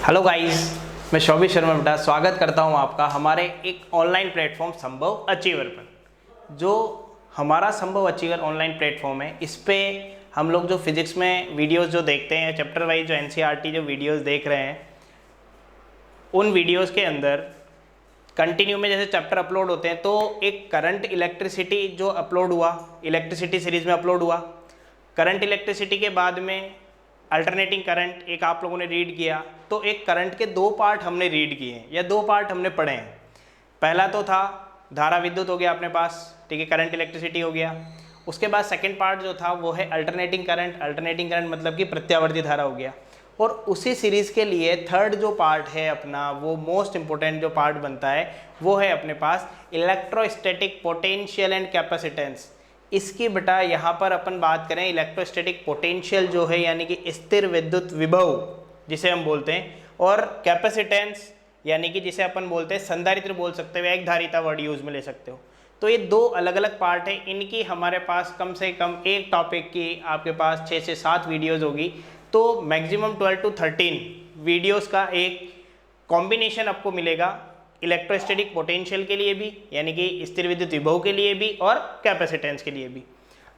Hello guys, मैं शोभित शर्मा बेटा स्वागत करता हूं आपका हमारे एक ऑनलाइन प्लेटफॉर्म संभव अचीवर पर। जो हमारा संभव अचीवर ऑनलाइन प्लेटफॉर्म है, इस पे हम लोग जो फिजिक्स में वीडियोस जो देखते हैं, चैप्टर वाइज जो एनसीईआरटी जो वीडियोस देख रहे हैं, उन वीडियोस के अंदर कंटिन्यू में जैसे चैप्टर अपलोड होते हैं तो एक करंट इलेक्ट्रिसिटी जो अपलोड हुआ, इलेक्ट्रिसिटी सीरीज में अपलोड हुआ। करंट इलेक्ट्रिसिटी के बाद में अल्टरनेटिंग करंट एक आप लोगों ने रीड किया, तो एक करंट के दो पार्ट हमने रीड किए हैं या दो पार्ट हमने पढ़े हैं। पहला तो था धारा विद्युत हो गया अपने पास, ठीक है, करंट इलेक्ट्रिसिटी हो गया। उसके बाद सेकंड पार्ट जो था वो है अल्टरनेटिंग करंट। अल्टरनेटिंग करंट मतलब कि प्रत्यावर्ती धारा हो गया। और उसी सीरीज़ के लिए थर्ड जो पार्ट है अपना, वो मोस्ट इंपॉर्टेंट जो पार्ट बनता है वो है अपने पास इलेक्ट्रोस्टैटिक पोटेंशियल एंड कैपेसिटेंस। इसकी बेटा यहाँ पर अपन बात करें इलेक्ट्रोस्टैटिक पोटेंशियल जो है यानी कि स्थिर विद्युत विभव जिसे हम बोलते हैं, और कैपेसिटेंस यानी कि जिसे अपन बोलते हैं संधारित्र बोल सकते हो, एक धारिता वर्ड यूज में ले सकते हो। तो ये दो अलग अलग पार्ट है, इनकी हमारे पास कम से कम एक टॉपिक की आपके पास 6 से 7 वीडियोज़ होगी। तो मैक्सिमम 12 to 13 वीडियोज़ का एक कॉम्बिनेशन आपको मिलेगा इलेक्ट्रोस्टैटिक पोटेंशियल के लिए भी यानी कि स्थिर विद्युत विभव के लिए भी और कैपेसिटेंस के लिए भी।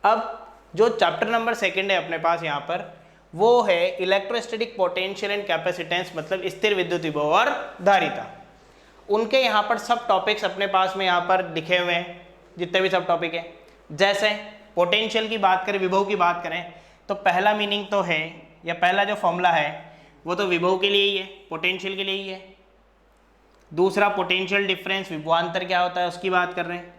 अब जो चैप्टर नंबर 2 है अपने पास यहाँ पर, वो है इलेक्ट्रोस्टैटिक पोटेंशियल एंड कैपेसिटेंस, मतलब स्थिर विद्युत विभव और धारिता। उनके यहाँ पर सब टॉपिक्स अपने पास में यहाँ पर लिखे हुए हैं, जितने भी सब टॉपिक हैं। जैसे पोटेंशियल की बात करें, विभव की बात करें, तो पहला मीनिंग तो है या पहला जो फॉर्मूला है वो तो विभव के लिए ही है, पोटेंशियल के लिए ही है। दूसरा पोटेंशियल डिफरेंस, विभवांतर क्या होता है उसकी बात कर रहे हैं।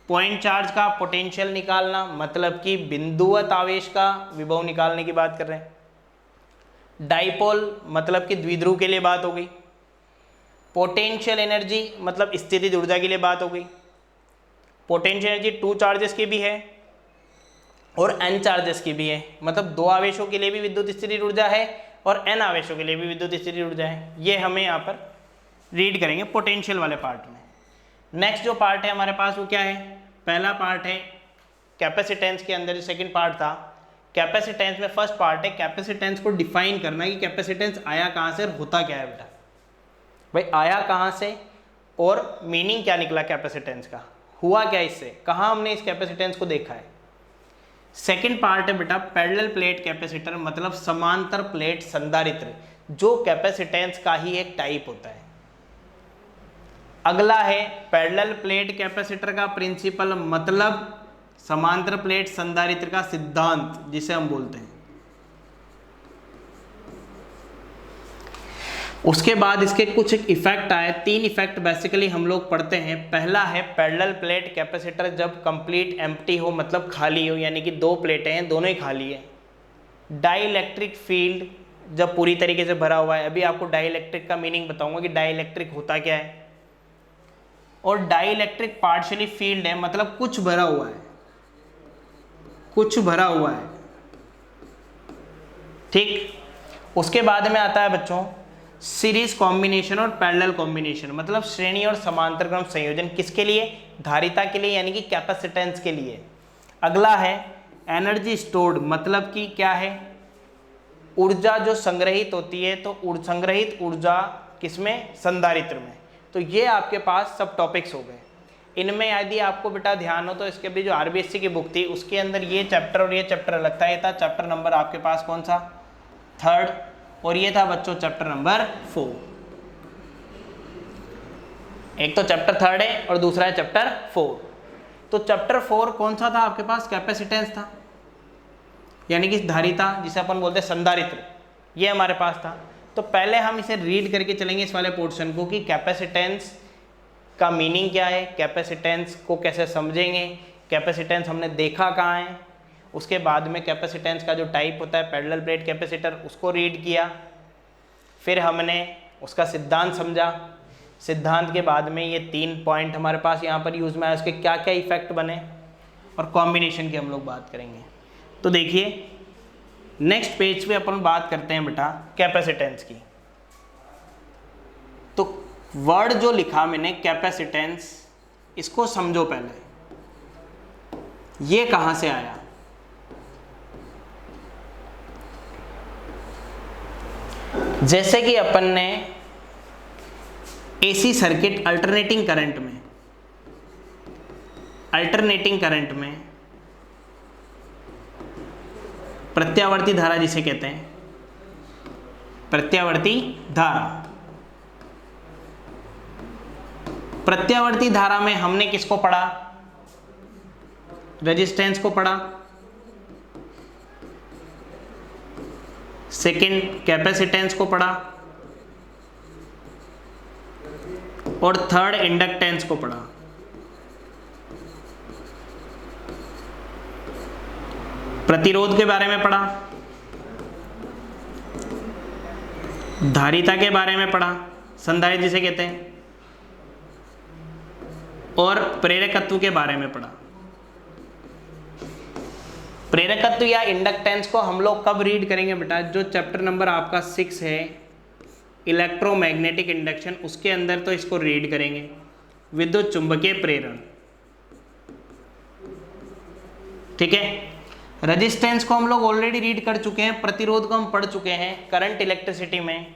पॉइंट चार्ज का पोटेंशियल निकालना मतलब कि बिंदुवत आवेश का विभव निकालने की बात कर रहे हैं। डाइपोल मतलब कि द्विध्रुव के लिए बात हो गई। पोटेंशियल एनर्जी मतलब स्थितिज ऊर्जा के लिए बात हो गई। पोटेंशियल एनर्जी 2 चार्जेस की भी है और n चार्जेस की भी है, मतलब 2 आवेशों के लिए भी विद्युत स्थितिज ऊर्जा है और n आवेशों के लिए भी विद्युत स्थितिज ऊर्जा है। ये हमें यहाँ पर रीड करेंगे पोटेंशियल वाले पार्ट में। नेक्स्ट जो पार्ट है हमारे पास वो क्या है, पहला पार्ट है कैपेसिटेंस के अंदर जो सेकंड पार्ट था। कैपेसिटेंस में फर्स्ट पार्ट है कैपेसिटेंस को डिफाइन करना कि कैपेसिटेंस आया कहाँ से और होता क्या है बेटा। भाई आया कहाँ से और मीनिंग क्या निकला कैपेसिटेंस का, हुआ क्या इससे, कहाँ हमने इस कैपेसिटेंस को देखा है। सेकंड पार्ट है बेटा पैरेलल प्लेट कैपेसिटर, मतलब समांतर प्लेट संधारित्र, जो कैपेसिटेंस का ही एक टाइप होता है। अगला है पैरेलल प्लेट कैपेसिटर का प्रिंसिपल, मतलब समांतर प्लेट संधारित्र का सिद्धांत जिसे हम बोलते हैं। उसके बाद इसके कुछ इफेक्ट आए, 3 इफेक्ट बेसिकली हम लोग पढ़ते हैं। पहला है पैरेलल प्लेट कैपेसिटर जब कंप्लीट एम्प्टी हो, मतलब खाली हो, यानी कि 2 प्लेटें हैं दोनों ही खाली है। डाइलेक्ट्रिक फील्ड जब पूरी तरीके से भरा हुआ है। अभी आपको डाइलेक्ट्रिक का मीनिंग बताऊंगा कि डाइलेक्ट्रिक होता क्या है। और डाइलेक्ट्रिक पार्शियली फील्ड है, मतलब कुछ भरा हुआ है, कुछ भरा हुआ है, ठीक। उसके बाद में आता है बच्चों सीरीज कॉम्बिनेशन और पैरेलल कॉम्बिनेशन, मतलब श्रेणी और समांतर क्रम संयोजन। किसके लिए, धारिता के लिए यानी कि कैपेसिटेंस के लिए। अगला है एनर्जी स्टोर्ड, मतलब कि क्या है, ऊर्जा जो संग्रहित होती है, तो संग्रहित ऊर्जा किसमें, संधारित्र में। तो ये आपके पास सब टॉपिक्स हो गए। इनमें यदि आपको बेटा ध्यान हो तो इसके भी जो आरबीएससी की बुक थी उसके अंदर ये चैप्टर और ये चैप्टर अलग था। ये था चैप्टर नंबर आपके पास कौन सा, 3rd, और ये था बच्चों चैप्टर नंबर 4। एक तो चैप्टर 3rd है और दूसरा है चैप्टर 4। तो चैप्टर 4 कौन सा था आपके पास, कैपेसिटेंस था, यानी कि धारिता जिसे अपन बोलते हैं संधारित्र, ये हमारे पास था। तो पहले हम इसे रीड करके चलेंगे इस वाले पोर्शन को कि कैपेसिटेंस का मीनिंग क्या है, कैपेसिटेंस को कैसे समझेंगे, कैपेसिटेंस हमने देखा कहाँ है। उसके बाद में कैपेसिटेंस का जो टाइप होता है पैरेलल प्लेट कैपेसिटर, उसको रीड किया। फिर हमने उसका सिद्धांत समझा। सिद्धांत के बाद में ये 3 पॉइंट हमारे पास यहाँ पर यूज में आए, उसके क्या क्या इफेक्ट बने, और कॉम्बिनेशन की हम लोग बात करेंगे। तो देखिए नेक्स्ट पेज पे अपन बात करते हैं बेटा कैपेसिटेंस की। तो वर्ड जो लिखा मैंने कैपेसिटेंस, इसको समझो पहले, ये कहाँ से आया। जैसे कि अपन ने एसी सर्किट अल्टरनेटिंग करंट में प्रत्यावर्ती धारा जिसे कहते हैं, प्रत्यावर्ती धारा में हमने किसको पढ़ा? रेजिस्टेंस को पढ़ा, सेकंड कैपेसिटेंस को पढ़ा और थर्ड इंडक्टेंस को पढ़ा। प्रतिरोध के बारे में पढ़ा, धारिता के बारे में पढ़ा, संधारित्र जिसे कहते हैं, और प्रेरकत्व के बारे में पढ़ा। प्रेरकत्व या इंडक्टेंस को हम लोग कब रीड करेंगे बेटा? जो चैप्टर नंबर आपका 6 है इलेक्ट्रोमैग्नेटिक इंडक्शन, उसके अंदर तो इसको रीड करेंगे। विद्युत चुंबकीय प्रेरण, ठीक है। रेजिस्टेंस को हम लोग ऑलरेडी रीड कर चुके हैं, प्रतिरोध को हम पढ़ चुके हैं, करंट इलेक्ट्रिसिटी में,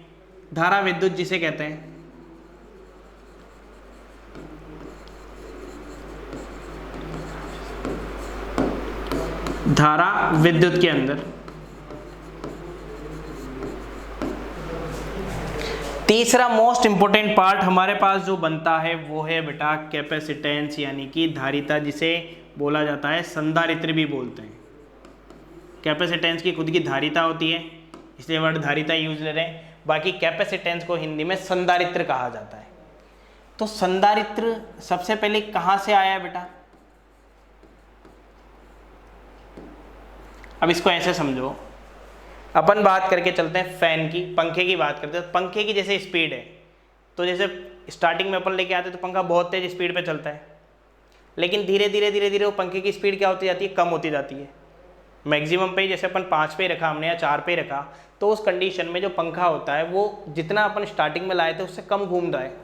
धारा विद्युत जिसे कहते हैं। धारा विद्युत के अंदर तीसरा मोस्ट इंपोर्टेंट पार्ट हमारे पास जो बनता है वो है बेटा कैपेसिटेंस, यानी कि धारिता, जिसे बोला जाता है संधारित्र भी बोलते हैं। कैपेसिटेंस की खुद की धारिता होती है, इसलिए वर्ड धारिता यूज ले रहे हैं। बाकी कैपेसिटेंस को हिंदी में संधारित्र कहा जाता है। तो संधारित्र सबसे पहले कहाँ से आया बेटा? अब इसको ऐसे समझो, अपन बात करके चलते हैं फैन की, पंखे की बात करते हैं। पंखे की जैसे स्पीड है, तो जैसे स्टार्टिंग में अपन लेके आते हैं तो पंखा बहुत तेज स्पीड पे चलता है, लेकिन धीरे धीरे वो पंखे की स्पीड क्या होती जाती है? कम होती जाती है। मैक्सिमम पे जैसे अपन 5 पे रखा हमने या 4 पे रखा, तो उस कंडीशन में जो पंखा होता है वो जितना अपन स्टार्टिंग में लाए थे उससे कम घूम रहा है।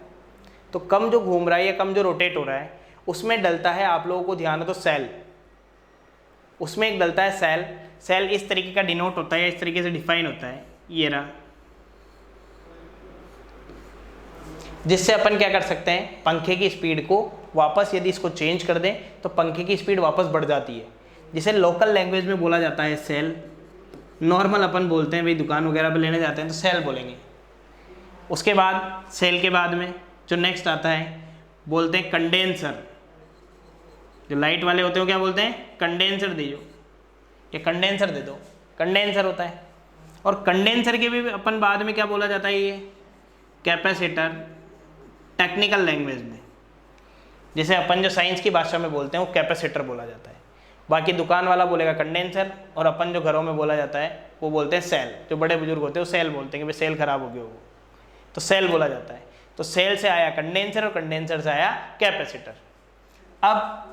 तो कम जो घूम रहा है या कम जो रोटेट हो रहा है उसमें डलता है, आप लोगों को ध्यान हो तो सेल, उसमें एक डलता है सेल। सेल इस तरीके का डिनोट होता है या इस तरीके से डिफाइन होता है, ये रहा, जिससे अपन क्या कर सकते हैं? पंखे की स्पीड को वापस यदि इसको चेंज कर दें तो पंखे की स्पीड वापस बढ़ जाती है, जिसे लोकल लैंग्वेज में बोला जाता है सेल। नॉर्मल अपन बोलते हैं भाई दुकान वगैरह पे लेने जाते हैं तो सेल बोलेंगे। उसके बाद सेल के बाद में जो नेक्स्ट आता है बोलते हैं कंडेंसर। जो लाइट वाले होते हो क्या बोलते हैं? कंडेंसर दीजिए, ये कंडेंसर दे दो, कंडेंसर होता है। और कंडेंसर के भी अपन बाद में क्या बोला जाता है? ये कैपेसिटर, टेक्निकल लैंग्वेज में। जैसे अपन जो साइंस की भाषा में बोलते हैं वो कैपेसिटर बोला जाता है। बाकी दुकान वाला बोलेगा कंडेंसर, और अपन जो घरों में बोला जाता है वो बोलते हैं सेल। जो बड़े बुजुर्ग होते हैं वो सेल बोलते हैं कि भाई सेल खराब हो गया वो, तो सेल बोला जाता है। तो सेल से आया कंडेंसर और कंडेंसर से आया कैपेसिटर। अब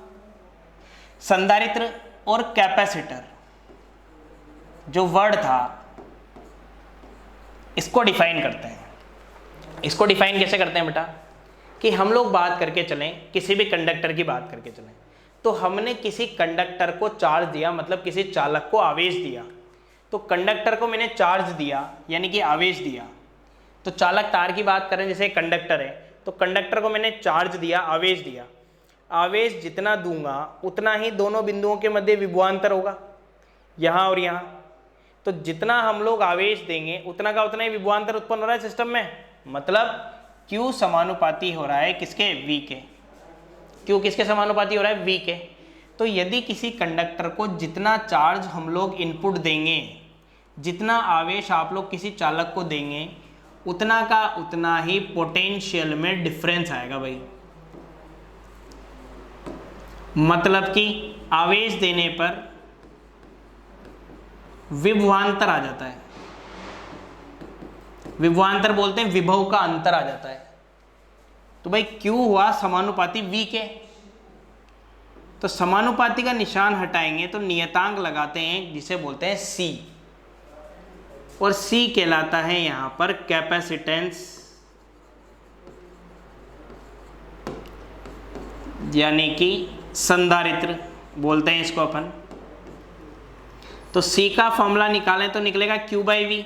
संधारित्र और कैपेसिटर जो वर्ड था इसको डिफाइन करते हैं। इसको डिफाइन कैसे करते हैं बेटा? कि हम लोग बात करके चलें, किसी भी कंडक्टर की बात करके चलें, तो हमने किसी कंडक्टर को चार्ज दिया, मतलब किसी चालक को आवेश दिया। तो कंडक्टर को मैंने चार्ज दिया यानी कि आवेश दिया। तो चालक तार की बात करें, जैसे कंडक्टर है, तो कंडक्टर को मैंने चार्ज दिया, आवेश दिया। आवेश जितना दूंगा उतना ही दोनों बिंदुओं के मध्य विभवांतर होगा, यहाँ और यहाँ। तो जितना हम लोग आवेश देंगे उतना का उतना ही विभवांतर उत्पन्न हो रहा है सिस्टम में। मतलब Q समानुपाती हो रहा है किसके? V के। Q किसके समानुपाती हो रहा है? V के। तो यदि किसी कंडक्टर को जितना चार्ज हम लोग इनपुट देंगे, जितना आवेश आप लोग किसी चालक को देंगे, उतना का उतना ही पोटेंशियल में डिफरेंस आएगा भाई। मतलब कि आवेश देने पर विभवांतर आ जाता है। विभवांतर बोलते हैं विभव का अंतर आ जाता है। तो भाई Q हुआ समानुपाती V के, तो समानुपाती का निशान हटाएंगे तो नियतांक लगाते हैं जिसे बोलते हैं C, और C कहलाता है यहां पर कैपेसिटेंस, यानी कि संधारित्र बोलते हैं इसको अपन। तो C का फॉर्मूला निकालें तो निकलेगा Q/V।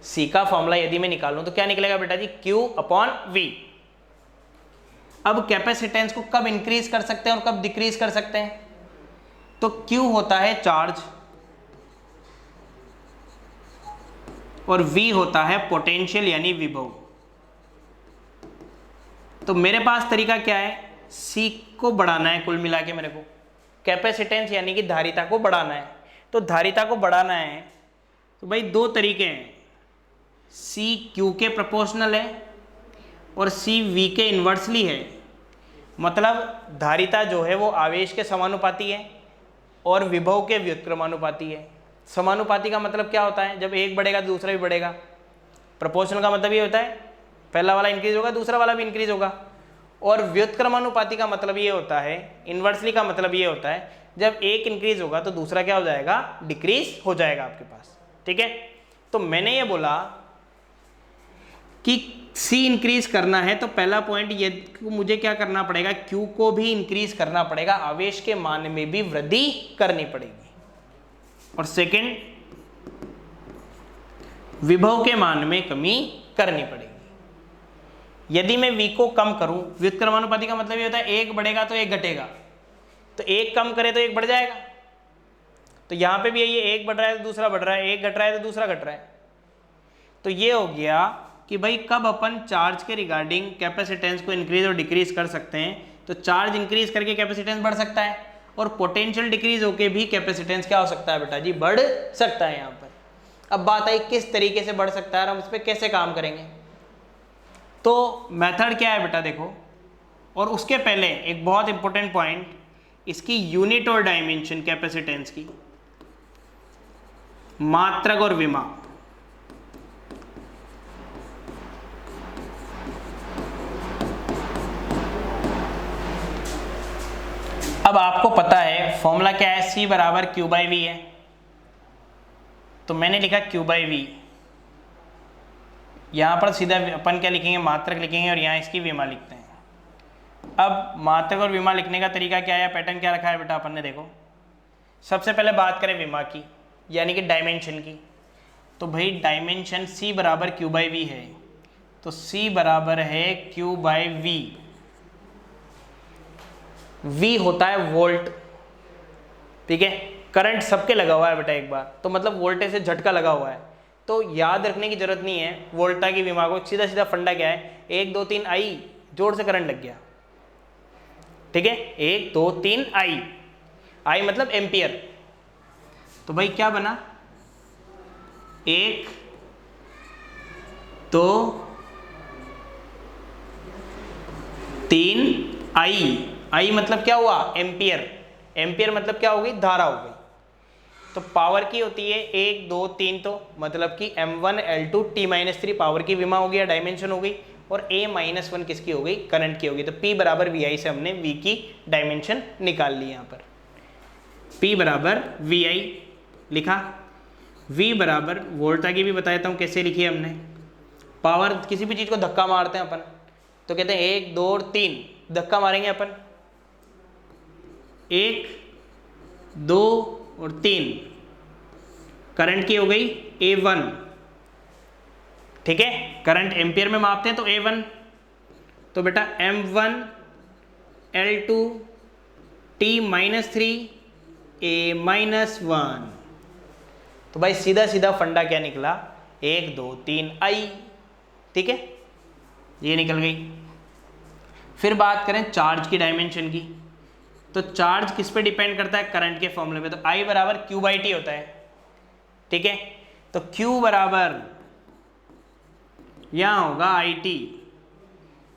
सी का फॉर्मूला यदि मैं निकालूं तो क्या निकलेगा बेटा जी, Q अपॉन V। अब कैपेसिटेंस को कब इंक्रीज कर सकते हैं और कब डिक्रीज कर सकते हैं? तो Q होता है चार्ज और V होता है पोटेंशियल यानी विभव। तो मेरे पास तरीका क्या है, C को बढ़ाना है, कुल मिला के मेरे को कैपेसिटेंस यानी कि धारिता को बढ़ाना है। तो धारिता को बढ़ाना है तो भाई दो तरीके हैं, C Q के प्रोपोर्शनल है और C V के इन्वर्सली है। मतलब धारिता जो है वो आवेश के समानुपाती है और विभव के व्युत्क्रमानुपाती है। समानुपाती का मतलब क्या होता है, जब एक बढ़ेगा तो दूसरा भी बढ़ेगा। प्रोपोर्शनल का मतलब ये होता है पहला वाला इंक्रीज होगा दूसरा वाला भी इंक्रीज होगा। और व्युत्क्रमानुपाती का मतलब ये होता है, इन्वर्सली का मतलब ये होता है जब एक इंक्रीज होगा तो दूसरा क्या हो जाएगा, डिक्रीज हो जाएगा आपके पास। ठीक है, तो मैंने ये बोला कि C इंक्रीज करना है तो पहला पॉइंट ये मुझे क्या करना पड़ेगा, Q को भी इंक्रीज करना पड़ेगा, आवेश के मान में भी वृद्धि करनी पड़ेगी। और सेकंड, विभव के मान में कमी करनी पड़ेगी। यदि मैं V को कम करूं, व्युत्क्रमानुपाती का मतलब ये होता है एक बढ़ेगा तो एक घटेगा, तो एक कम करे तो एक बढ़ जाएगा। तो यहां पे भी ये एक बढ़ रहा है तो दूसरा बढ़ रहा है, एक घट रहा है तो दूसरा घट रहा है। तो ये हो गया कि भाई कब अपन चार्ज के रिगार्डिंग कैपेसिटेंस को इंक्रीज और डिक्रीज कर सकते हैं। तो चार्ज इंक्रीज करके कैपेसिटेंस बढ़ सकता है और पोटेंशियल डिक्रीज होके भी कैपेसिटेंस क्या हो सकता है बेटा जी, बढ़ सकता है। यहाँ पर अब बात आई किस तरीके से बढ़ सकता है और हम इस पर कैसे काम करेंगे। तो मेथड क्या है बेटा देखो, और उसके पहले एक बहुत इंपॉर्टेंट पॉइंट, इसकी यूनिट और डायमेंशन कैपेसिटेंस की, मात्रक और विमा। अब आपको पता है फॉर्मूला क्या है, C बराबर Q बाई V है। तो मैंने लिखा Q बाई V, यहां पर सीधा अपन क्या लिखेंगे, मात्रक लिखेंगे और यहां इसकी विमा लिखते हैं। अब मात्रक और विमा लिखने का तरीका क्या है, पैटर्न क्या रखा है बेटा अपन ने, देखो सबसे पहले बात करें विमा की यानी कि डायमेंशन की। तो भाई डायमेंशन C बराबर Q बाई V है, तो C बराबर है Q बाई V। V होता है वोल्ट, ठीक है, करंट सबके लगा हुआ है बेटा एक बार, तो मतलब वोल्टेज से झटका लगा हुआ है। तो याद रखने की जरूरत नहीं है वोल्टा की विमा को, सीधा सीधा फंडा क्या है, 1 2 3 आई, जोर से करंट लग गया। ठीक है, 1 2 3 आई, आई मतलब एम्पियर। तो भाई क्या बना, 1 2 3 आई, आई मतलब क्या हुआ, एम्पियर। एम्पियर मतलब क्या हो गई, धारा हो गई। तो पावर की होती है 1 2 3, तो मतलब कि M1 L2 T-3 पावर की विमा हो गई या डायमेंशन हो गई, और A-1 किसकी हो गई, करंट की होगी। तो P बराबर VI से हमने V की डायमेंशन निकाल ली। यहाँ पर P बराबर VI लिखा, V बराबर वोल्टा की भी बता देता हूँ कैसे लिखी है हमने। पावर, किसी भी चीज़ को धक्का मारते हैं अपन तो कहते हैं 1 2 और 3, धक्का मारेंगे अपन 1 2 और 3, करंट की हो गई A1। ठीक है, करंट एम्पियर में मापते हैं तो A1, तो बेटा M1 L2 T-3 A-1। तो भाई सीधा सीधा फंडा क्या निकला, 1 2 3 आई। ठीक है, ये निकल गई। फिर बात करें चार्ज की डायमेंशन की, तो चार्ज किस पे डिपेंड करता है, करंट के फॉर्मूले पे। तो I बराबर Q बाई T होता है। ठीक है, तो Q बराबर यहां होगा IT।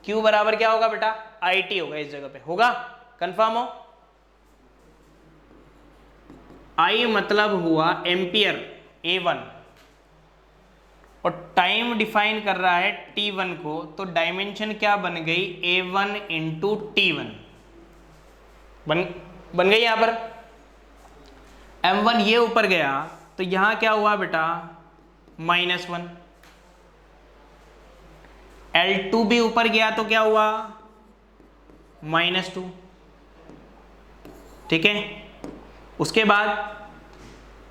Q बराबर क्या होगा बेटा, IT होगा, इस जगह पे होगा, कंफर्म हो। I मतलब हुआ एम्पियर A1, और टाइम डिफाइन कर रहा है T1 को, तो डायमेंशन क्या बन गई, A1 इंटू T1 बन गई। यहां पर M1 ये ऊपर गया तो यहां क्या हुआ बेटा, -1। L2 भी ऊपर गया तो क्या हुआ, -2। ठीक है, उसके बाद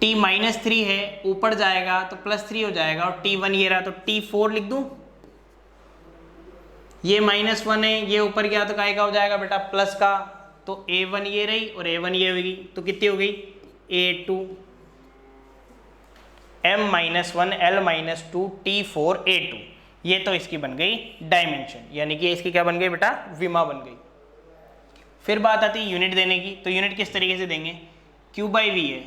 T-3 है, ऊपर जाएगा तो +3 हो जाएगा, और T1 ये रहा तो T4 लिख दूं। ये -1 है, ये ऊपर गया तो काय का हो जाएगा बेटा, प्लस का, तो A1 ये रही और A1 ये होगी, तो कितनी हो गई, A2 M-1 L-2 T4 A2। ये तो इसकी बन गई डायमेंशन, यानी कि इसकी क्या बन गई बेटा, विमा बन गई। फिर बात आती है यूनिट देने की, तो यूनिट किस तरीके से देंगे, Q/V है,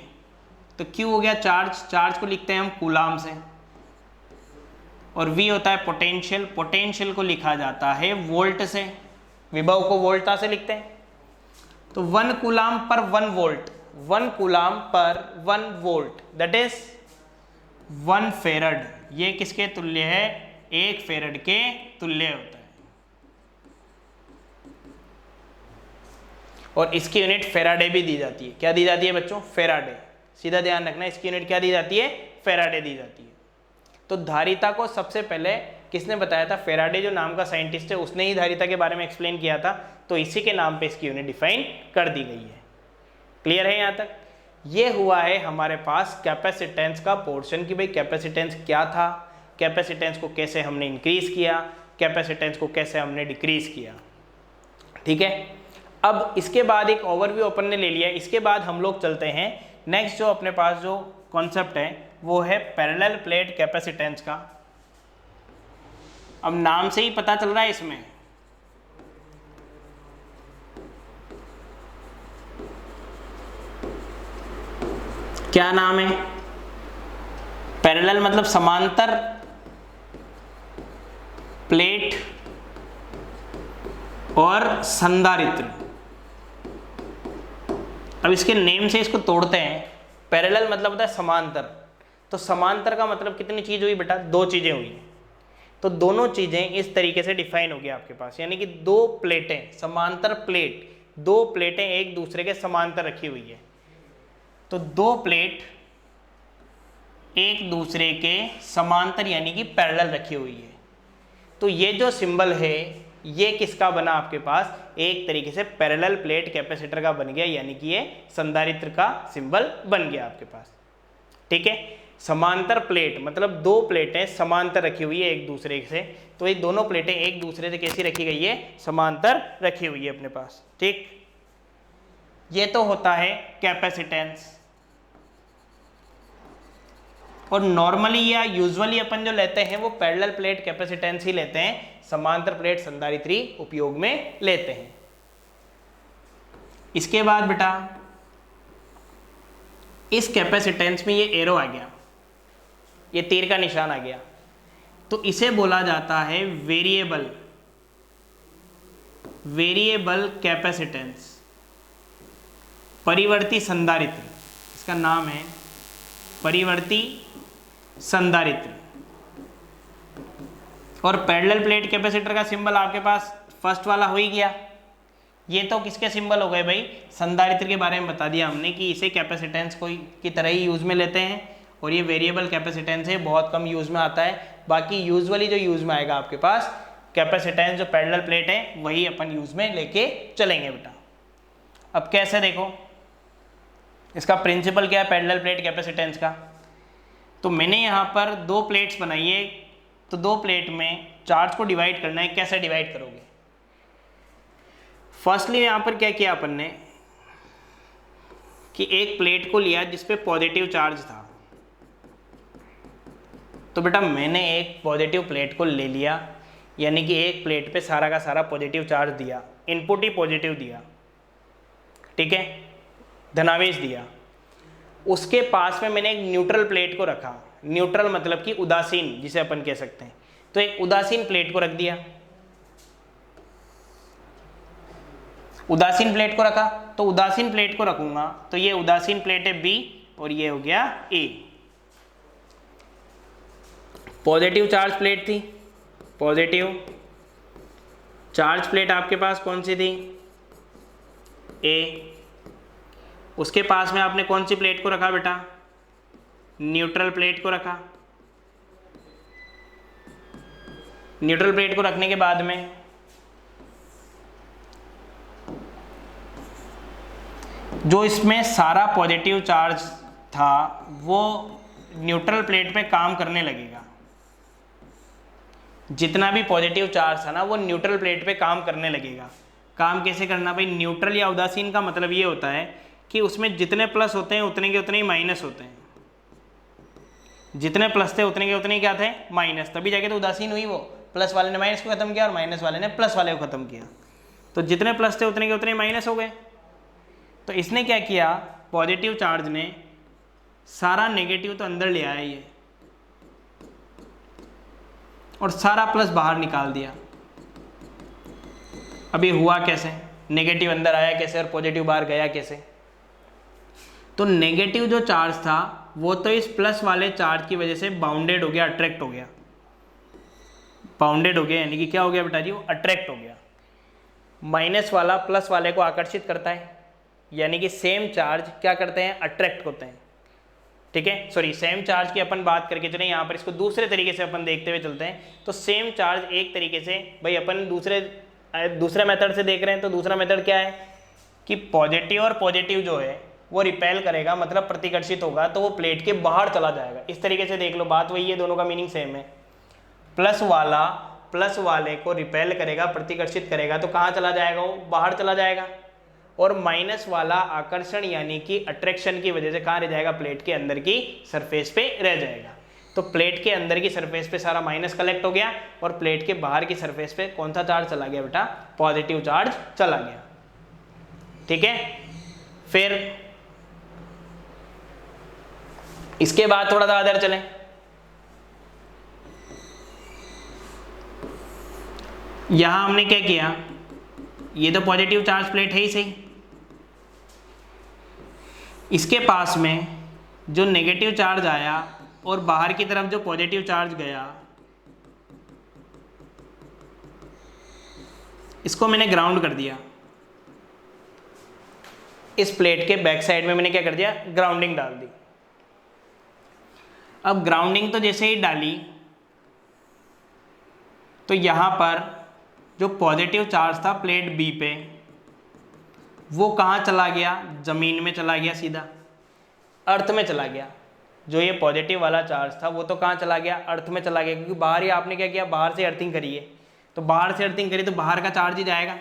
तो Q हो गया चार्ज, चार्ज को लिखते हैं हम कूलाम से, और V होता है पोटेंशियल, पोटेंशियल को लिखा जाता है वोल्ट से, विभव को वोल्टा से लिखते हैं। तो 1 कूलाम पर 1 वोल्ट, 1 कूलाम पर 1 वोल्ट दैट इज 1 फेरड, ये किसके तुल्य है, 1 फेरड के तुल्य होता है। और इसकी यूनिट फेराडे भी दी जाती है, क्या दी जाती है बच्चों, फेराडे, सीधा ध्यान रखना, इसकी यूनिट क्या दी जाती है, फेराडे दी जाती है। तो धारिता को सबसे पहले किसने बताया था, फेराडे जो नाम का साइंटिस्ट है उसने ही धारिता के बारे में एक्सप्लेन किया था, तो इसी के नाम पे इसकी यूनिट डिफाइन कर दी गई है। क्लियर है यहाँ तक। ये हुआ है हमारे पास कैपेसिटेंस का पोर्शन, कि भाई कैपेसिटेंस क्या था, कैपेसिटेंस को कैसे हमने इंक्रीज किया, कैपेसिटेंस को कैसे हमने डिक्रीज किया। ठीक है, अब इसके बाद एक ओवरव्यू अपन ने ले लिया, इसके बाद हम लोग चलते हैं नेक्स्ट, जो अपने पास जो कॉन्सेप्ट है वो है पैरेलल प्लेट कैपेसिटेंस का। अब नाम से ही पता चल रहा है इसमें क्या नाम है, पैरेलल मतलब समांतर प्लेट और संधारित्र। अब इसके नेम से इसको तोड़ते हैं। पैरेलल मतलब होता है समांतर, तो समांतर का मतलब कितनी चीज हुई बेटा, 2 चीजें हुई। तो दोनों चीजें इस तरीके से डिफाइन हो गया आपके पास, यानी कि 2 प्लेटें, समांतर प्लेट, 2 प्लेटें एक दूसरे के समांतर रखी हुई है। तो 2 प्लेट एक दूसरे के समांतर यानी कि पैरेलल रखी हुई है। तो ये जो सिंबल है ये किसका बना आपके पास, एक तरीके से पैरेलल प्लेट कैपेसिटर का बन गया, यानी कि ये संधारित्र का सिंबल बन गया आपके पास। ठीक है, समांतर प्लेट मतलब 2 प्लेटें समांतर रखी हुई है एक दूसरे से, तो ये दोनों प्लेटें एक दूसरे से कैसी रखी गई है, समांतर रखी हुई है अपने पास। ठीक, ये तो होता है कैपेसिटेंस। और नॉर्मली या यूजुअली अपन जो लेते हैं वो पैरेलल प्लेट कैपेसिटेंस ही लेते हैं, समांतर प्लेट संधारित्री उपयोग में लेते हैं। इसके बाद बेटा इस कैपेसिटेंस में ये एरो आ गया, ये तीर का निशान आ गया, तो इसे बोला जाता है वेरिएबल, वेरिएबल कैपेसिटेंस, परिवर्ती संधारित्र। इसका नाम है परिवर्ती संधारित्र। और पैरेलल प्लेट कैपेसिटर का सिंबल आपके पास फर्स्ट वाला हो ही गया। ये तो किसके सिंबल हो गए भाई, संधारित्र के बारे में बता दिया हमने कि इसे कैपेसिटेंस कोई की तरह ही यूज में लेते हैं, और ये वेरिएबल कैपेसिटेंस है, बहुत कम यूज में आता है। बाकी यूजुअली जो यूज में आएगा आपके पास कैपेसिटेंस जो पैरेलल प्लेट है वही अपन यूज में लेके चलेंगे बेटा। अब कैसे देखो, इसका प्रिंसिपल क्या है पैरेलल प्लेट कैपेसिटेंस का। तो मैंने यहाँ पर 2 प्लेट्स बनाई है, तो 2 प्लेट में चार्ज को डिवाइड करना है। कैसे डिवाइड करोगे, फर्स्टली यहाँ पर क्या किया अपन ने कि एक प्लेट को लिया जिसपे पॉजिटिव चार्ज था। तो बेटा मैंने एक पॉजिटिव प्लेट को ले लिया, यानी कि एक प्लेट पे सारा का सारा पॉजिटिव चार्ज दिया, इनपुट ही पॉजिटिव दिया, ठीक है, धनावेश दिया। उसके पास में मैंने एक न्यूट्रल प्लेट को रखा, न्यूट्रल मतलब कि उदासीन जिसे अपन कह सकते हैं। तो एक उदासीन प्लेट को रख दिया, उदासीन प्लेट को रखा, तो उदासीन प्लेट को रखूंगा तो ये उदासीन प्लेट है B और ये हो गया A। पॉजिटिव चार्ज प्लेट थी, पॉजिटिव चार्ज प्लेट आपके पास कौन सी थी, A। उसके पास में आपने कौन सी प्लेट को रखा बेटा, न्यूट्रल प्लेट को रखा। न्यूट्रल प्लेट को रखने के बाद में जो इसमें सारा पॉजिटिव चार्ज था वो न्यूट्रल प्लेट पे काम करने लगेगा। जितना भी पॉजिटिव चार्ज था ना वो न्यूट्रल प्लेट पे काम करने लगेगा। काम कैसे करना भाई, न्यूट्रल या उदासीन का मतलब ये होता है कि उसमें जितने प्लस होते हैं उतने के उतने ही माइनस होते हैं। जितने प्लस थे उतने के उतने क्या थे, माइनस, तभी जाके तो उदासीन हुई वो। प्लस वाले ने माइनस को खत्म किया और माइनस वाले ने प्लस वाले को खत्म किया, तो जितने प्लस थे उतने के उतने माइनस हो गए। तो इसने क्या किया, पॉजिटिव चार्ज ने सारा नेगेटिव तो अंदर ले आया ये और सारा प्लस बाहर निकाल दिया। अब ये हुआ कैसे, नेगेटिव अंदर आया कैसे और पॉजिटिव बाहर गया कैसे। तो नेगेटिव जो चार्ज था वो तो इस प्लस वाले चार्ज की वजह से बाउंडेड हो गया, अट्रैक्ट हो गया। बाउंडेड हो गया यानी कि क्या हो गया बेटा जी, वो अट्रैक्ट हो गया। माइनस वाला प्लस वाले को आकर्षित करता है, यानी कि सेम चार्ज क्या करते हैं, अट्रैक्ट होते हैं। ठीक है, सॉरी, सेम चार्ज की अपन बात करके चले, यहाँ पर इसको दूसरे तरीके से अपन देखते हुए चलते हैं। तो सेम चार्ज एक तरीके से भाई अपन दूसरे मेथड से देख रहे हैं। तो दूसरा मेथड क्या है कि पॉजिटिव और पॉजिटिव जो है वो रिपेल करेगा, मतलब प्रतिकर्षित होगा, तो वो प्लेट के बाहर चला जाएगा। इस तरीके से देख लो, बात वही है, दोनों का मीनिंग सेम है। प्लस वाला प्लस वाले को रिपेल करेगा, प्रतिकर्षित करेगा, तो कहाँ चला जाएगा, वो बाहर चला जाएगा। और माइनस वाला आकर्षण यानी कि अट्रैक्शन की वजह से कहाँ रह जाएगा, प्लेट के अंदर की सरफेस पे रह जाएगा। तो प्लेट के अंदर की सरफेस पे सारा माइनस कलेक्ट हो गया और प्लेट के बाहर की सरफेस पे कौन सा चार्ज चला गया बेटा, पॉजिटिव चार्ज चला गया। ठीक है, फिर इसके बाद थोड़ा सा इधर चलें। यहां हमने क्या किया, ये तो पॉजिटिव चार्ज प्लेट है ही सही, इसके पास में जो नेगेटिव चार्ज आया और बाहर की तरफ जो पॉजिटिव चार्ज गया, इसको मैंने ग्राउंड कर दिया। इस प्लेट के बैक साइड में मैंने क्या कर दिया, ग्राउंडिंग डाल दी। अब ग्राउंडिंग तो जैसे ही डाली तो यहां पर जो पॉजिटिव चार्ज था प्लेट बी पे, वो कहाँ चला गया, जमीन में चला गया, सीधा अर्थ में चला गया। जो ये पॉजिटिव वाला चार्ज था वो तो कहाँ चला गया, अर्थ में चला गया, क्योंकि बाहर ही आपने क्या किया, बाहर से अर्थिंग करी है। तो बाहर से अर्थिंग करी तो बाहर का चार्ज ही जाएगा।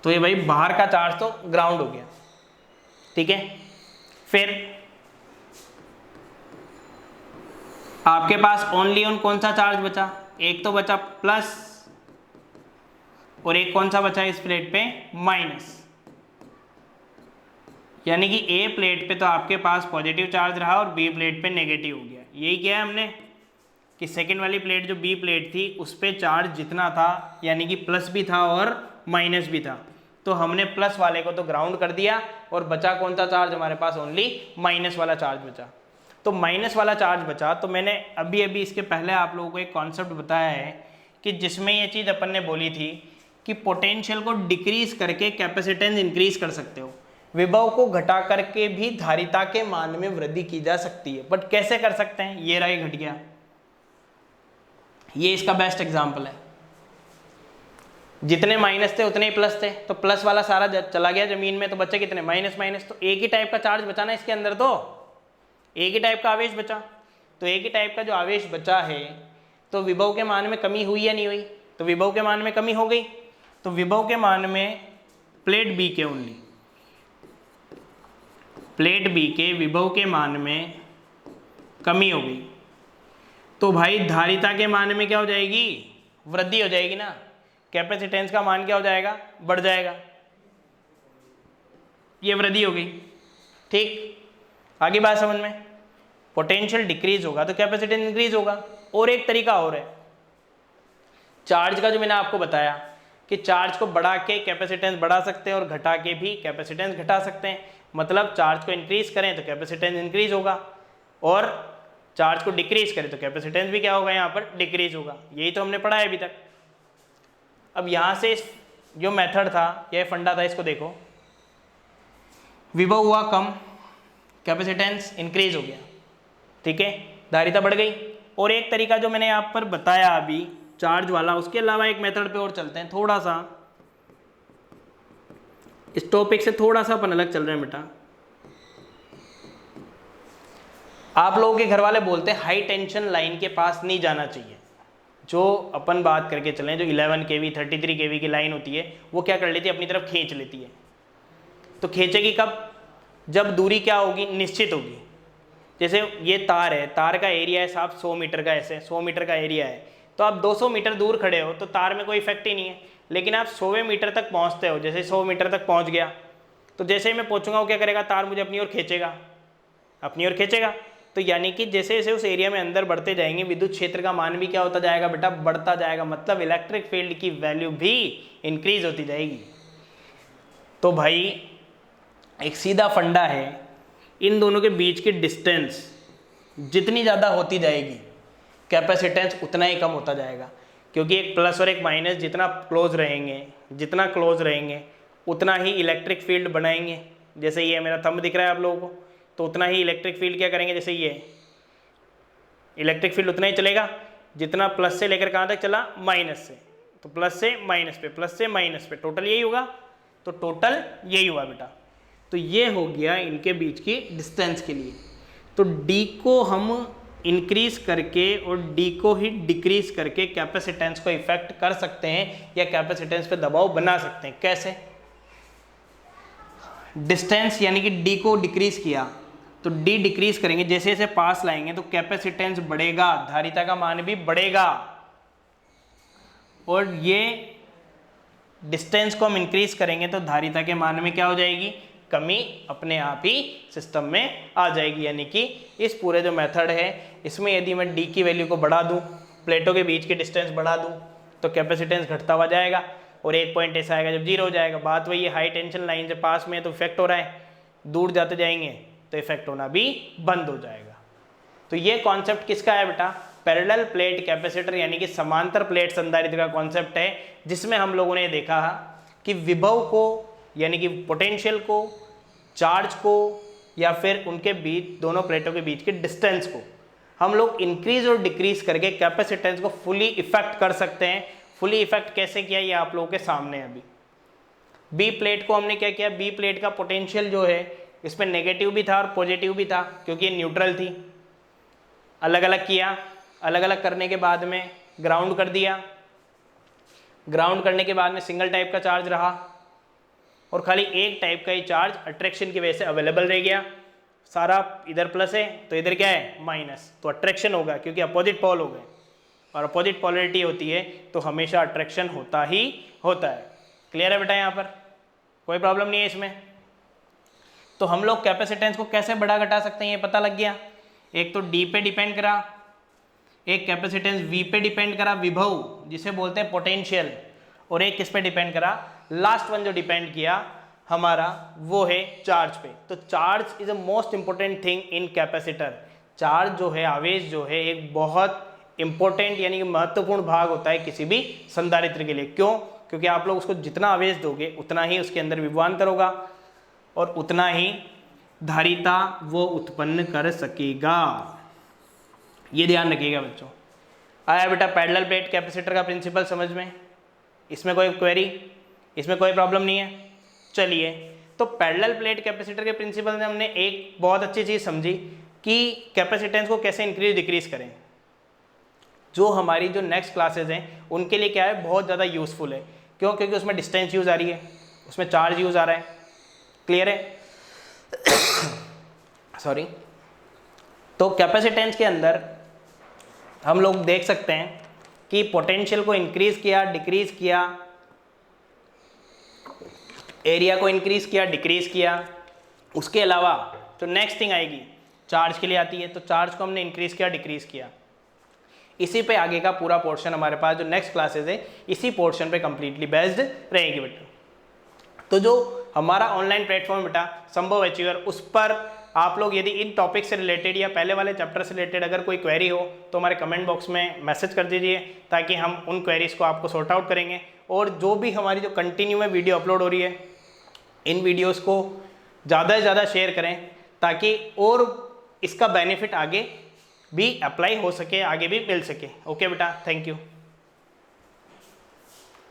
तो ये भाई बाहर का चार्ज तो ग्राउंड हो गया। ठीक है, फिर आपके पास ओनली ऑन कौन सा चार्ज बचा, एक तो बचा प्लस और एक कौन सा बचा इस प्लेट पे, माइनस। यानी कि ए प्लेट पे तो आपके पास पॉजिटिव चार्ज रहा और बी प्लेट पे नेगेटिव हो गया। यही किया है हमने कि सेकंड वाली प्लेट जो बी प्लेट थी उस पे चार्ज जितना था, यानी कि प्लस भी था और माइनस भी था, तो हमने प्लस वाले को तो ग्राउंड कर दिया और बचा कौन सा चार्ज हमारे पास, ओनली माइनस वाला चार्ज बचा। तो माइनस वाला चार्ज बचा, तो मैंने अभी इसके पहले आप लोगों को एक कॉन्सेप्ट बताया है कि जिसमें ये चीज़ अपन ने बोली थी कि पोटेंशियल को डिक्रीज करके कैपेसिटेंस इंक्रीज कर सकते हो, विभव को घटा करके भी धारिता के मान में वृद्धि की जा सकती है। बट कैसे कर सकते हैं, ये रहा घट गया, ये इसका बेस्ट एग्जाम्पल है। जितने माइनस थे उतने ही प्लस थे, तो प्लस वाला सारा चला गया जमीन में, तो बचे कितने, माइनस माइनस। तो एक ही टाइप का चार्ज बचा ना इसके अंदर, तो एक ही टाइप का आवेश बचा। तो एक ही टाइप का जो आवेश बचा है, तो विभव के मान में कमी हुई या नहीं हुई, तो विभव के मान में कमी हो गई। तो विभव के मान में प्लेट बी के ओनली, प्लेट बी के विभव के मान में कमी हो गई, तो भाई धारिता के मान में क्या हो जाएगी, वृद्धि हो जाएगी ना। कैपेसिटेंस का मान क्या हो जाएगा, बढ़ जाएगा, ये वृद्धि हो गई। ठीक, आगे बात समझ में, पोटेंशियल डिक्रीज होगा तो कैपेसिटेंस इंक्रीज होगा। और एक तरीका और है चार्ज का, जो मैंने आपको बताया कि चार्ज को बढ़ा के कैपेसिटेंस बढ़ा सकते हैं और घटा के भी कैपेसिटेंस घटा सकते हैं। मतलब चार्ज को इंक्रीज करें तो कैपेसिटेंस इंक्रीज होगा और चार्ज को डिक्रीज करें तो कैपेसिटेंस भी क्या होगा, यहाँ पर डिक्रीज होगा। यही तो हमने पढ़ा है अभी तक। अब यहाँ से इस जो मेथड था, यह फंडा था, इसको देखो, विभव हुआ कम, कैपेसिटेंस इंक्रीज हो गया। ठीक है, धारिता बढ़ गई। और एक तरीका जो मैंने यहाँ पर बताया अभी चार्ज वाला, उसके अलावा एक मेथड पे और चलते हैं थोड़ा सा। इस टॉपिक से थोड़ा सा अपन अलग चल रहे हैं बेटा। आप लोगों के घर वाले बोलते हैं हाई टेंशन लाइन के पास नहीं जाना चाहिए। जो अपन बात करके चलें, जो 11 kV 33 kV की लाइन होती है वो क्या कर लेती है, अपनी तरफ खींच लेती है। तो खींचेगी कब, जब दूरी क्या होगी, निश्चित होगी। जैसे ये तार है, तार का एरिया है साहब 100 मीटर का, ऐसे 100 मीटर का एरिया है, तो आप 200 मीटर दूर खड़े हो तो तार में कोई इफेक्ट ही नहीं है। लेकिन आप 100वें मीटर तक पहुंचते हो, जैसे 100 मीटर तक पहुंच गया तो जैसे ही मैं पहुंचूंगा वो क्या करेगा, तार मुझे अपनी ओर खींचेगा, अपनी ओर खींचेगा। तो यानी कि जैसे जैसे उस एरिया में अंदर बढ़ते जाएंगे विद्युत क्षेत्र का मान भी क्या होता जाएगा बेटा, बढ़ता जाएगा। मतलब इलेक्ट्रिक फील्ड की वैल्यू भी इंक्रीज होती जाएगी। तो भाई एक सीधा फंडा है, इन दोनों के बीच की डिस्टेंस जितनी ज़्यादा होती जाएगी कैपेसिटेंस उतना ही कम होता जाएगा। क्योंकि एक प्लस और एक माइनस जितना क्लोज रहेंगे, जितना क्लोज रहेंगे उतना ही इलेक्ट्रिक फील्ड बनाएंगे। जैसे ये मेरा थंब दिख रहा है आप लोगों को, तो उतना ही इलेक्ट्रिक फील्ड क्या करेंगे, जैसे ये इलेक्ट्रिक फील्ड उतना ही चलेगा जितना प्लस से लेकर कहाँ तक चला, माइनस से। तो प्लस से माइनस पे, प्लस से माइनस पे, टोटल यही होगा। तो टोटल यही हुआ बेटा। तो ये हो गया इनके बीच की डिस्टेंस के लिए। तो d को हम इंक्रीज करके और d को ही डिक्रीज करके कैपेसिटेंस को इफेक्ट कर सकते हैं या कैपेसिटेंस पे दबाव बना सकते हैं। कैसे, डिस्टेंस यानी कि d को डिक्रीज किया तो d डिक्रीज करेंगे, जैसे जैसे पास लाएंगे तो कैपेसिटेंस बढ़ेगा, धारिता का मान भी बढ़ेगा। और ये डिस्टेंस को हम इंक्रीज करेंगे तो धारिता के मान में क्या हो जाएगी, कमी अपने आप ही सिस्टम में आ जाएगी। यानी कि इस पूरे जो मेथड है इसमें यदि मैं d की वैल्यू को बढ़ा दूं, प्लेटों के बीच की डिस्टेंस बढ़ा दूं तो कैपेसिटेंस घटता हुआ जाएगा और एक पॉइंट ऐसा आएगा जब 0 हो जाएगा। बात वही है, हाई टेंशन लाइन से पास में है तो इफेक्ट हो रहा है, दूर जाते जाएंगे तो इफेक्ट होना भी बंद हो जाएगा। तो ये कॉन्सेप्ट किसका है बेटा, पैरेलल प्लेट कैपेसिटर यानी कि समांतर प्लेट संधारित्र का कॉन्सेप्ट है, जिसमें हम लोगों ने देखा कि विभव को यानी कि पोटेंशियल को, चार्ज को या फिर उनके बीच, दोनों प्लेटों के बीच के डिस्टेंस को हम लोग इंक्रीज और डिक्रीज करके कैपेसिटेंस को फुली इफेक्ट कर सकते हैं। फुली इफेक्ट कैसे किया ये आप लोगों के सामने है। अभी बी प्लेट को हमने क्या किया, बी प्लेट का पोटेंशियल जो है इसमें नेगेटिव भी था और पॉजिटिव भी था क्योंकि ये न्यूट्रल थी। अलग अलग किया, अलग अलग करने के बाद में ग्राउंड कर दिया, ग्राउंड करने के बाद में सिंगल टाइप का चार्ज रहा और खाली एक टाइप का ही चार्ज अट्रैक्शन की वजह से अवेलेबल रह गया। सारा इधर प्लस है तो इधर क्या है माइनस, तो अट्रैक्शन होगा क्योंकि अपोजिट पोल हो गए और अपोजिट पोलरिटी होती है तो हमेशा अट्रैक्शन होता ही होता है। क्लियर है बेटा, यहाँ पर कोई प्रॉब्लम नहीं है इसमें। तो हम लोग कैपेसिटेंस को कैसे बढ़ा घटा सकते हैं ये पता लग गया। एक तो डी पे डिपेंड करा, एक कैपेसिटेंस वी पे डिपेंड करा, विभव जिसे बोलते हैं पोटेंशियल, और एक किस पे डिपेंड करा, लास्ट वन जो डिपेंड किया हमारा वो है चार्ज पे। तो charge is a most important thing in capacitor. Charge जो है, आवेश जो है, एक बहुत इंपॉर्टेंट यानी कि महत्वपूर्ण भाग होता है किसी भी संधारित्र के लिए। क्यों? क्योंकि आप लोग उसको जितना आवेश दोगे उतना ही उसके अंदर विभवांतर होगा और उतना ही धारिता वो उत्पन्न कर सकेगा। ये ध्यान रखिएगा बच्चों। आया बेटा पैरेलल प्लेट कैपेसिटर का प्रिंसिपल समझ में? इसमें कोई क्वेरी, इसमें कोई प्रॉब्लम नहीं है? चलिए, तो पैरेलल प्लेट कैपेसिटर के प्रिंसिपल में हमने एक बहुत अच्छी चीज़ समझी कि कैपेसिटेंस को कैसे इंक्रीज डिक्रीज करें। जो हमारी जो नेक्स्ट क्लासेज हैं उनके लिए क्या है, बहुत ज़्यादा यूज़फुल है। क्यों? क्योंकि उसमें डिस्टेंस यूज़ आ रही है, उसमें चार्ज यूज़ आ रहा है। क्लियर है? सॉरी। तो कैपेसिटेंस के अंदर हम लोग देख सकते हैं कि पोटेंशियल को इंक्रीज किया, डिक्रीज किया, एरिया को इंक्रीज किया, डिक्रीज किया। उसके अलावा जो नेक्स्ट थिंग आएगी चार्ज के लिए आती है, तो चार्ज को हमने इंक्रीज किया, डिक्रीज किया। इसी पे आगे का पूरा पोर्शन हमारे पास जो नेक्स्ट क्लासेस है इसी पोर्शन पे कंप्लीटली बेस्ड रहेगी बेटा। तो जो हमारा ऑनलाइन प्लेटफॉर्म बेटा संभव अचीवर, उस पर आप लोग यदि इन टॉपिक से रिलेटेड या पहले वाले चैप्टर से रिलेटेड अगर कोई क्वेरी हो तो हमारे कमेंट बॉक्स में मैसेज कर दीजिए, ताकि हम उन क्वेरीज को आपको सॉर्ट आउट करेंगे। और जो भी हमारी जो कंटिन्यू में वीडियो अपलोड हो रही है, इन वीडियोस को ज़्यादा से ज़्यादा शेयर करें, ताकि और इसका बेनिफिट आगे भी अप्लाई हो सके, आगे भी मिल सके। ओके बेटा, थैंक यू।